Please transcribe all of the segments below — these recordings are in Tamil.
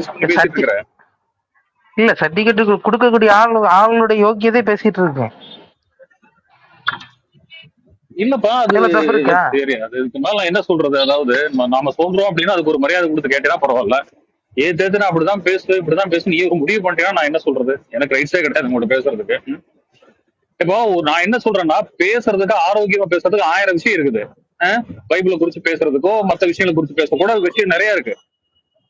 சர்டிபிகேட் பேசிட்டு இருக்கிற. இல்ல சர்டிபிகேட் கொடுக்கக்கூடிய ஆளுடைய யோக்கியதை பேசிட்டு இருக்கேன். இல்லப்பா அது சரி, அதுக்கு மேல என்ன சொல்றது, அதாவது நாம சொல்றோம் அப்படின்னா அதுக்கு ஒரு மரியாதை கொடுத்து கேட்டா பரவாயில்ல. தேர்தல் அப்படிதான் பேசு இப்படிதான் பேசு நீ முடிவு பண்ணிட்டீங்கன்னா நான் என்ன சொல்றது, எனக்கு ரைட்ஸே கிடையாது உங்கள்கிட்ட பேசுறதுக்கு. இப்போ நான் என்ன சொல்றேன்னா, பேசுறதுக்கு ஆரோக்கியமா பேசுறதுக்கு 1000 விஷயம் இருக்குது. பைபிளை குறிச்சு பேசுறதுக்கோ மத்த விஷயங்களை குறிச்சு பேச கூட விஷயம் நிறைய இருக்கு.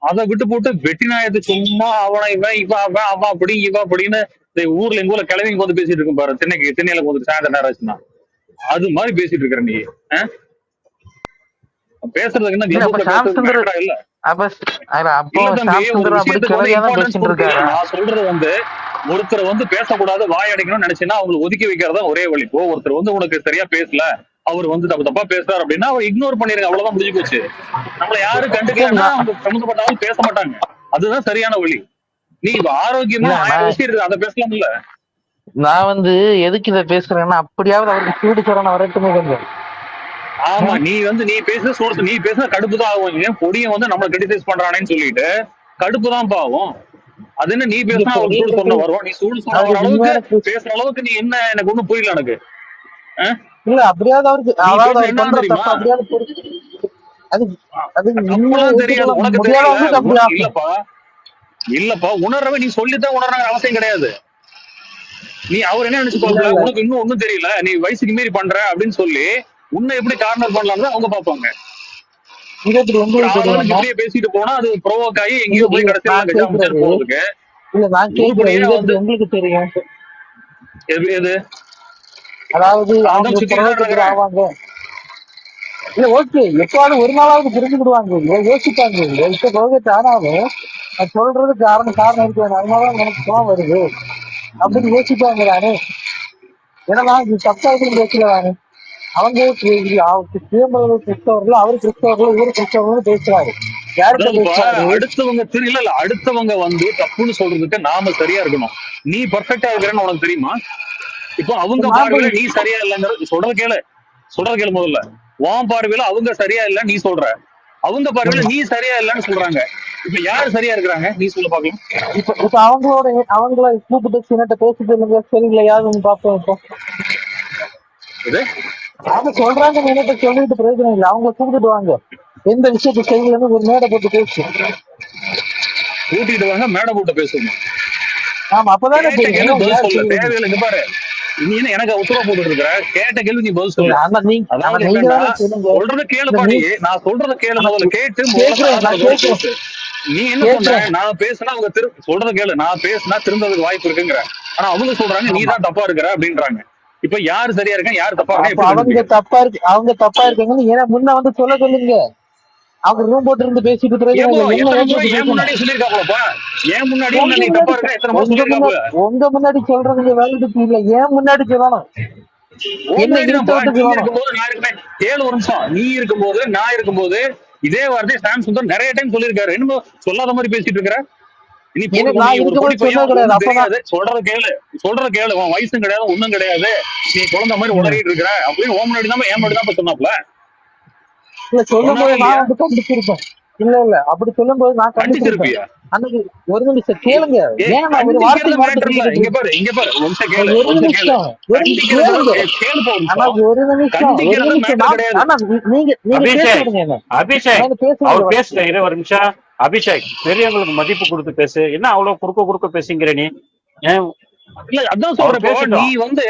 அதை விட்டு போட்டு வெட்டி நாயத்தை சும்மா அவனை இவன் இவன் அவன் அவன் அப்படி இவன் அப்படின்னு ஊர்ல எங்க ஊர்ல கிளவிங்க வந்து பேசிட்டு இருக்கும் பாரு, திண்ணையில வந்து சாயந்தரம் நேரம் ஆச்சுன்னா அது மாதிரி பேசிட்டு இருக்கிற நீ. பேசுறதுக்கு என்ன இல்ல. நான் சொல்றது வந்து ஒருத்தர் வந்து பேசக்கூடாது வாய் அடைக்கணும்னு நினைச்சீங்கன்னா அவங்களை ஒதுக்கி வைக்கிறதா ஒரே வழி. ஒருத்தர் வந்து உனக்கு சரியா பேசல, அவர் வந்து தப்பா பேசுறாரு அப்படின்னா அவர் இக்னோர் பண்ணிருங்க, அவ்வளவுதான் முடிஞ்சு போச்சு. நம்மள யாரும் கண்டுக்கலன்னா அவங்க சம்மந்தப்பட்டாலும் பேச மாட்டாங்க, அதுதான் சரியான வழி. நீ ஆரோக்கியமா 1000 விஷயம் இருக்கு, அதை பேசலாம் இல்ல. நான் வந்து எதுக்கு இதை பேசுறேன்னா அப்படியாவது அவருக்கு சூடு சொரணை வரட்டுமே கொஞ்சம். ஆமா, நீ வந்து நீ பேசுன கடுப்பு தான் ஆகும். ஏன் பொடியை வந்து நம்மள கிரிட்டிசைஸ் பண்றானேன்னு சொல்லிட்டு கடுப்பு தான் பாவும். அது என்ன நீ பேசினா அவருக்கு சூடு சொன்ன வரும், நீ சூடு சொன்ன வர அளவுக்கு பேசுற அளவுக்கு நீ என்ன, எனக்கு ஒண்ணும் புரியல எனக்கு. இல்ல அப்படியாவது அவருக்கு என்ன தெரியுமா, தெரியாது உனக்கு தெரியல. இல்லப்பா உணர்றவ நீ சொல்லித்தான் உணர்றாங்க அவசியம் கிடையாது. நீ அவர் என்ன நினைச்சுக்கோங்க, உனக்கு இன்னும் ஒண்ணும் தெரியல, நீ வயசுக்கு மீறி பண்ற அப்படின்னு சொல்லி உன்னை எப்படி கார்னர் பண்ணலாம்னு அவங்க பாப்பாங்க. இப்படியே பேசிட்டு போனா அது ப்ரோவோக் ஆகி எங்கேயோ போய் கடைசியில போறதுக்கு. இல்ல நான் கேக்குறேன் உங்களுக்கு தெரியும் எது, அதாவது ஆவாங்க. இல்ல ஓகே, எப்பாவது ஒரு நாளாவது புரிஞ்சுக்கிடுவாங்க, யோசிப்பாங்க. இப்ப ரோஹித் ஆனாலும் சொல்றது காரணம் இருக்கு, அதனாலதான் எனக்கு கோவம் வருது அப்படின்னு யோசிப்பாங்க தானே. ஏன்னா இது தப்பா இருக்குன்னு பேசல தானே. அவங்க கிறிஸ்தவர்கள், அவரு கிறிஸ்தவர்கள், இவரு கிறிஸ்தவர்கள் பேசுறாரு. அடுத்தவங்க தெரியல, அடுத்தவங்க வந்து தப்புன்னு சொல்றதுக்கு நாம சரியா இருக்கணும். நீ பர்ஃபெக்டா இருக்கிறன்னு உனக்கு தெரியுமா? இப்போ அவங்க பார்வையில நீ சரியா இல்லைங்கிறது சொல்றது கேளு முதல்ல. உன் பார்வையில அவங்க சரியா இல்ல நீ சொல்ற, அவங்க பார்வையில நீ சரியா இல்லன்னு சொல்றாங்க. இப்ப யாரு சரியா இருக்கிறாங்க நீ சொல்ல பாக்கலாம். இப்ப அவங்கள கூப்பிட்டு சின்னட்ட பேசிட்டு இல்லைங்க சரியில்லையாதுன்னு பாப்போம். இப்போ அவங்க சொல்றாங்க என்னட்ட சொல்லிட்டு பிரயோஜனம் இல்லை, அவங்க கூப்பிட்டு வாங்க, எந்த விஷயத்தை செய்யலன்னு ஒரு மேடை போட்டு பேசு, கூட்டிட்டு வாங்க மேடை போட்டு பேசணும். ஆமா, அப்பதானே தேவையில்லை. பாரு நீ என்ன எனக்கு உத்தரவு போட்டு இருக்கிற, கேட்ட கேள்வி நீ பதில் சொல்லு. சொல்றத கேளு பாடி, நான் சொல்றத கேளு முதல்ல, கேட்டு நீ என்ன சொல்ற, நான் பேசினா அவங்க சொல்றத கேளு, நான் பேசினா திரும்பறதுக்கு வாய்ப்பு இருக்குங்கிற. ஆனா அவங்க சொல்றாங்க நீ தான் தப்பா இருக்கிற அப்படின்றாங்க. இப்ப யாரு சரியா இருக்காங்க யாரு தப்பா இருக்காங்க? அவங்க தப்பா இருக்காங்கன்னு ஏன்னா முன்ன வந்து சொல்லுங்க. அவங்க ரூம் போட்டு இருந்து பேசிட்டு முன்னாடி சொல்லிருக்காங்களப்பா, ஏன் முன்னாடி நீ தப்பா இருக்க எத்தனை மாசம் சொல்லிருக்காங்க. உங்க முன்னாடி சொல்றதுங்க வேலைக்கு இல்ல, ஏன் முன்னாடி சொல்லணும். கேளு ஒரு நிமிஷம், நீ இருக்கும்போது நான் இருக்கும்போது இதே வார்த்தை சாம் சுந்தர் நிறைய டைம் சொல்லியிருக்காரு, என்னமோ சொல்லாத மாதிரி பேசிட்டு இருக்கிற. சொல்றத கேளு, உன் வயசும் கிடையாது ஒண்ணும் கிடையாது, நீ குழந்தை மாதிரி உளறிட்டு இருக்கிற அப்படின்னு ஓம் முன்னாடி தான் என் முன்னாடி தான் சொன்னாப்ல. சொல்லும் போது நான் வந்து கண்டிச்சிருப்பேன். இல்ல அப்படி சொல்லும் போது நான் கண்டிச்சிருப்பேன். அன்னைக்கு ஒரு நிமிஷம் கேளுங்க, இங்க பாரு ஒரு நிமிஷம் அபிஷேக் பெரியவங்களுக்கு மதிப்பு கொடுத்து பேசு, என்ன அவ்வளவு குறுக்க பேசுங்கிற நீ? இல்ல அதான் சொல்றேன், நீ வந்து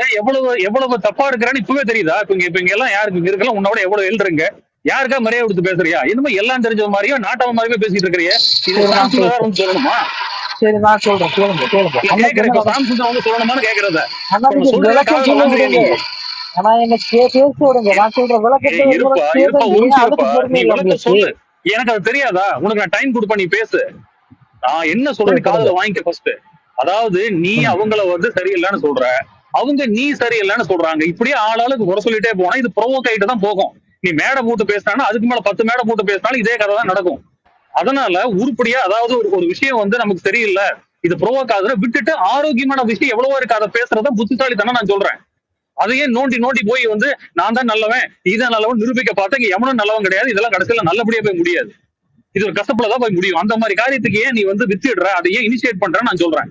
எவ்வளவு தப்பா இருக்கிறான்னு இப்பவே தெரியுதா? இப்ப இங்க எல்லாம் யாருக்கு இருக்கலாம், உன்னோட எவ்வளவு எழுதுறீங்க, யாருக்கா மரியாதை கொடுத்து பேசுறியா? இன்னும் எல்லாம் தெரிஞ்ச மாதிரியும் நாட்டவ மாதிரியே பேசிட்டு இருக்கிறிய, சொல்லணுமா? சரி நான் சொல்றேன், கேளுங்க. சொல்லணுமான்னு கேக்குறத ஆனா எனக்கு பேச விடுங்க, நான் சொல்றேன் விளக்கத்தை சொல்லு. எனக்கு அது தெரியாதா? உனக்கு நான் டைம் கொடுப்பேன், நீ பேசு. நான் என்ன சொல்றேன் காதுல வாங்கிக்க ஃபர்ஸ்ட். அதாவது நீ அவங்கள வந்து சரியில்லைன்னு சொல்ற, அவங்க நீ சரியில்லைன்னு சொல்றாங்க. இப்படியே ஆளாளுக்கு குறை சொல்லிட்டே போனா இது ப்ரோவோக் ஆகிட்டு தான் போகும். நீ மேடை போட்டு பேசினா அதுக்கு மேல 10 மேடை போட்டு பேசினாலும் இதே கதை தான் நடக்கும். அதனால உருப்படியா, அதாவது ஒரு விஷயம் வந்து நமக்கு தெரியல, இது ப்ரோவோக் ஆகுற விட்டுட்டு ஆரோக்கியமான விஷயம் எவ்வளவோ இருக்கு, அதை பேசுறத புத்திசாலித்தனம் நான் சொல்றேன். அதையே நோண்டி போய் வந்து நான் தான் நல்லவன் இதான் நல்லவன் நிரூபிக்க பார்த்தா எவனும் நல்லவன் கிடையாது. இதெல்லாம் கடைசியில நல்லபடியா போய் முடியாது. இது ஒரு கசப்புலதான் போய் முடியும். அந்த மாதிரி காரியத்துக்கு ஏன் நீ வந்து வித்துடுற, அதை ஏன் இனிஷியேட் பண்றேன்னு நான் சொல்றேன்.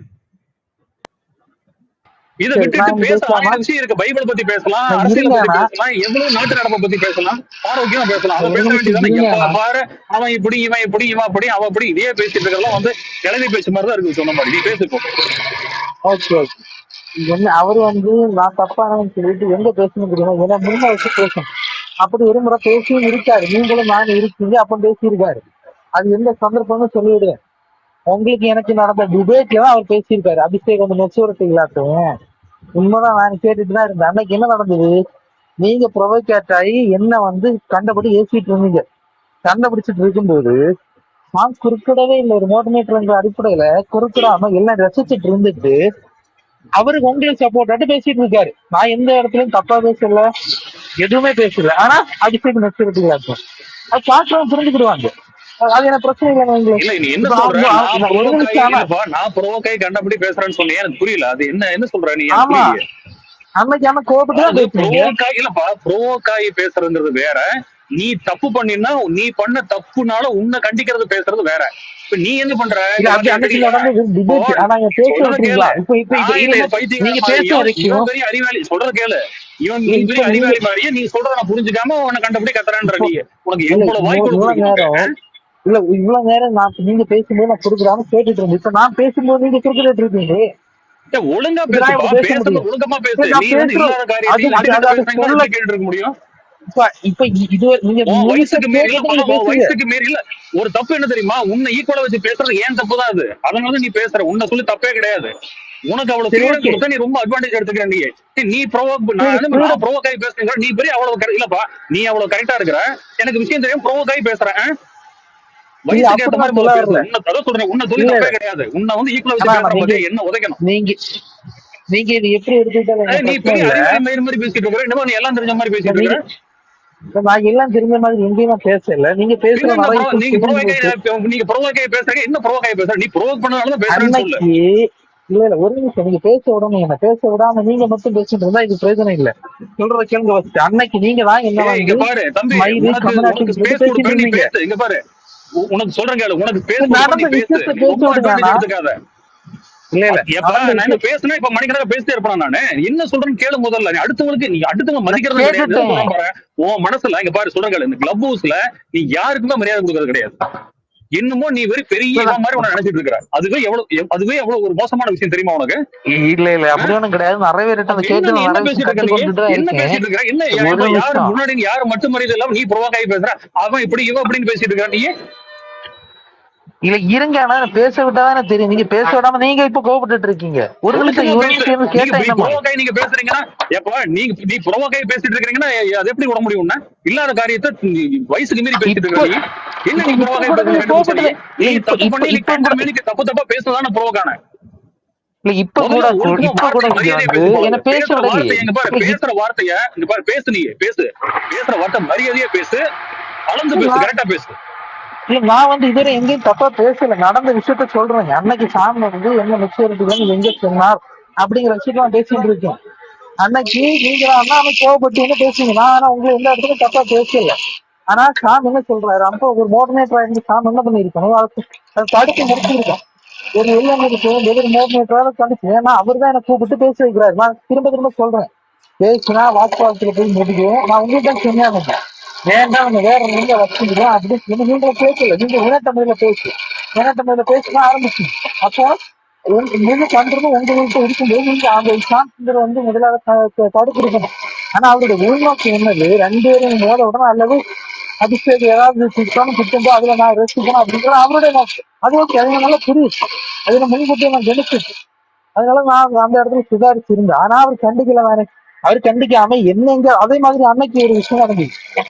இதை சரி விட்டுட்டு நான் பேச பேசலாமா? 1000 விஷயம் இருக்கு. பைபிளை பத்தி பேசலாம், நான் அரசியலை பத்தி இருங்கண்ணா பேசலாம், எவ்வளவு நாட்டு நடப்பை பத்தி பேசலாம், ஆரோக்கியமா பேசலாம். அதை ஒரு பேச நிமிஷம் வேண்டியதானே. எப்ப இருங்கண்ணா. பாரு அவன் இப்படி, இவன் இப்படி, இவன் அப்படி, அவன் அப்படி, இதே பேசிட்டு இருக்கிறதெல்லாம் வந்து கிளவி பேச்சு மாதிரி தான் இருக்கு. சொன்ன மாதிரி நீ பேசிப்போ. Okay okay. என்ன அவரு வந்து நான் தப்பானவன்னு சொல்லிட்டு எங்க பேசணும் தெரியுமா? ஏன்னா முன்ன வச்சு பேசணும். அப்படி ஒரு முறை பேசியும் இருக்காரு. நீங்களும் நானும் இருக்கீங்க அப்ப பேசியிருக்காரு. அது எந்த சந்தர்ப்பம்னு சொல்லிவிடுவேன். உங்களுக்கு எனக்கு நடந்த டிபேட்ல தான் அவர் பேசியிருக்காரு. அபிஷேக் வந்து மெச்சூரிட்டி இல்லாட்டும் உண்மைதான். நான் கேட்டுட்டு தான் இருந்தேன். அன்னைக்கு என்ன நடந்தது? நீங்க ப்ரொவோகேட் ஆகி என்ன வந்து கண்டபடி ஏசிட்டு இருந்தீங்க. கண்டுபிடிச்சிட்டு இருக்கும்போது நான் குறுக்கிடவே இல்லை. ஒரு மோட்டிவேட்டர் அடிப்படையில குறுக்கிடாம எல்லாம் ரசிச்சுட்டு இருந்துட்டு அவருக்கு உங்களுக்கு சப்போர்ட் ஆட்டு பேசிட்டு இருக்காரு. நான் எந்த இடத்துலயும் தப்பா பேசல, எதுவுமே பேசல. ஆனா அபிஷேக் மெச்சூரிட்டி இல்லாட்டும் அது பாக்குறவங்க புரிஞ்சுக்கிடுவாங்க. அது எனக்கு பிரச்சனை இல்லை. இல்ல நீ என்ன இப்ப சொல்ற? நான் ஒரு நிமிஷம் ஆனா நான் ப்ரோவோக்காய் கண்டபடி பேசுறேன்னு சொன்னேன். எனக்கு புரியல. அது என்ன சொல்ற நீ? ஆமா அன்னைக்கு ஆனா கோபத்துல தான் பேசுறீங்க. ப்ரோவோக்காய் இல்லப்பா, ப்ரோவோக்காய் பேசுறதுங்கிறது வேற. நீ தப்பு பண்ணினா நீ பண்ண தப்புனால உன்னை கண்டிக்கிறது பேசுறது வேற. இப்ப நீ என்ன பண்ற? அன்னைக்கு நடந்தது டிபேட். ஆனா பேச விட்டுறீங்களா? நீங்க பேச வரைக்கும் இவன் பெரிய அறிவாளி. சொல்றது கேளு. இவன் நீ பெரிய அறிவாளி மாதிரியே நீ சொல்றத நான் புரிஞ்சுக்காம உன்னை கண்டபடி கத்துறான்ற நீ. உனக்கு எவ்வளவு வாய்ப்பு இவ்வளவு நேரம் இல்ல இவ்வளவு நேரம் நான் நீங்க பேசும்போது நான் குடுக்குறாம கேட்டுட்டு இருந்தேன். இப்ப நான் பேசும்போது நீங்க குறுக்கிட்டு இருக்கீங்க. ஒழுங்கா பேசுப்பா. பேசுறது ஒழுங்கமா பேசு. நீ வந்து இல்லாத காரியத்தை கேட்டு இருக்க முடியும். இப்ப இது நீங்க வயசுக்கு மீறி இல்ல. ஒரு தப்பு என்ன தெரியுமா? உன்னை ஈக்குவலா வச்சு பேசுறது ஏன் தப்பு தான் அது. அதனால நீ பேசுற. உன்னை சொல்லி தப்பே கிடையாது. உனக்கு அவ்வளவு ஃப்ரீடம் கொடுத்தா நீ ரொம்ப அட்வான்டேஜ் எடுத்துக்கிற. நீ ப்ரோவோக் ஆகி பேசுறீங்க. நீ பெரிய அவ்வளவு இல்லப்பா. நீ அவ்வளவு கரெக்டா இருக்கிற. எனக்கு விஷயம் தெரியும். ப்ரோவோக் ஆகி பேசுறேன். வயசுக்கு ஏத்த மாதிரி பேசுறேன். உன்னை தர சொல்றேன். உன்னை சொல்லி தப்பே கிடையாது. உன்னை வந்து ஈக்குவலா வச்சு பேசுற என்ன உதைக்கணும். நீங்க இது எப்படி எடுத்துக்கிட்டாலும் நீ பெரிய அறிவாளி மாதிரி பேசிட்டு இருக்கிற. என்னமோ நீ எல்லாம் தெரிஞ்ச மாதிரி பேசிட்டு இருக்கிற. நான் எல்லாம் தெரிஞ்ச மாதிரி எங்கேயுமே பேசல. நீங்க பேசுற நீங்க ப்ரோவோக்காய் பேசுறீங்க. என்ன ப்ரோவோக்காய் பேசுற? நீ ப்ரோவோக் பண்ணனால பேசுறேன்னு சொல்லு. இல்ல ஒரு நிமிஷம். நீங்க பேச விடாம என்ன பேச விடாம நீங்க மட்டும் பேசிட்டு இருந்தா இது பிரயோஜனம் இல்ல. சொல்றத கேளுங்க வச்சு. அன்னைக்கு நீங்க தான் என்ன இங்க பாரு தம்பி, உனக்கு ஸ்பேஸ் கொடுப்பேன். நீ பேசு. இங்க பாரு உனக்கு சொல்றேன் கேளு. உனக்கு ஸ்பேஸ் கொடுப்பேன். நீ பேசு. ரொம்ப அட்வான்டேஜ் எடுத்துக்காத. இல்ல நான் என்ன பேசுனா இப்ப மணிக்கணக்கா பேசிட்டே இருப்பேன். நானு என்ன சொல்றேன்னு கேளு முதல்ல. நீ அடுத்தவங்க மதிக்கிறது கிடையாது. உன் மனசுல இங்க பாரு சொல்றேன் கேளு. இந்த கிளப் ஹவுஸ்ல நீ யாருக்குமே மரியாதை கொடுக்கறது கிடையாது. என்னமோ நீ பெரிய மாதிரி உன நினைச்சிட்டு இருக்கிற. அதுவே எவ்வளவு ஒரு மோசமான விஷயம் தெரியுமா உனக்கு? இல்ல அப்படி ஒண்ணும் கிடையாது. நிறைய பேர் என்ன பேசிட்டு இருக்க? என்ன யாரு முன்னாடி யாரு மட்டும் மரியாதை இல்லாம நீ ப்ரோவோக் பேசுற. அவன் இப்படி இவன் அப்படின்னு பேசிட்டு இருக்க. நீ இல்ல இருங்க. ஆனா பேச விட்டாதானே தெரியும். நீங்க பேச விடாம நீங்க இப்ப கோபப்பட்டு இருக்கீங்க. ஒரு நிமிஷம் நீங்க பேசுறீங்கன்னா எப்ப நீ ப்ரோவோக்காய் பேசிட்டு இருக்கீங்கன்னா அது எப்படி விட முடியும்? இல்லாத காரியத்தை வயசுக்கு மீறி பேசிட்டு இருக்க. என்ன நீ ப்ரோவோக்காய் பேசுறீங்க? நீ தப்பு பண்ணி நீ தப்பு தப்பா பேசுறதான ப்ரோவோக்கான. இப்ப கூட பேசுற வார்த்தைய இங்க பாரு. பேசு. நீ பேசுற வார்த்தை மரியாதையா பேசு. அளந்து பேசு. கரெக்டா பேசு. இல்ல நான் வந்து இதுவரை எங்கேயும் தப்பா பேசல. நடந்த விஷயத்த சொல்றேங்க. அன்னைக்கு சாமி வந்து என்ன மெச்சூரிட்டி எங்க சொன்னார் அப்படிங்கிற விஷயத்த நான் பேசிட்டு இருக்கேன். அன்னைக்கு நீங்க அண்ணாம கோவப்பட்டு என்ன பேசுங்க. நான் ஆனா உங்களை எந்த இடத்துக்கும் தப்பா பேசல. ஆனா சாமி என்ன சொல்றாரு? அப்போ ஒரு மோட்டிவேட்டரா இருந்து சாமி என்ன பண்ணிருக்கணும்? அதை தடுத்து முடிச்சிருக்கோம். ஒரு இளைஞருக்கு எதிர் மோட்டிவேட்டராக தடுத்து. ஏன்னா அவர் தான் என்ன கூப்பிட்டு பேச வைக்கிறாரு. நான் திரும்ப சொல்றேன். பேசுனா வாக்குவாதத்துல போய் முடியும். நான் உங்களுக்கு தான் சொன்னேன். வேண்டாம் வேற நீங்க வச்சுக்கிறோம் அப்படின்னு நீங்க பேசல. நீங்க இனத்தமிழ்ல பேசினா ஆரம்பிச்சு. அப்போ நீங்க பண்றது உங்க வீட்டு இருக்கும்போது நீங்க அந்த சான்ஸ் வந்து முதலாக தடுப்பிருக்கணும். ஆனா அவருடைய உள்நோக்கம் என்னது? 2 பேரும் மோத உடனே அல்லது அபிஷேக் ஏதாவது குற்றம்போ அதுல நான் ரசிக்கணும் அப்படிங்கிற அவருடைய நோக்கம். அது ஓகே. அது நல்லா புரியுது. அதுல முன்கூட்டியே நான் கணிச்சிட்டு. அதனால நான் அந்த இடத்துல சுதாரிச்சு இருந்தேன். ஆனா அவர் கண்டிக்கல. அவர் கண்டிக்காம என்னங்க அதே மாதிரி அன்னைக்கு ஒரு விஷயம் நடந்துச்சு.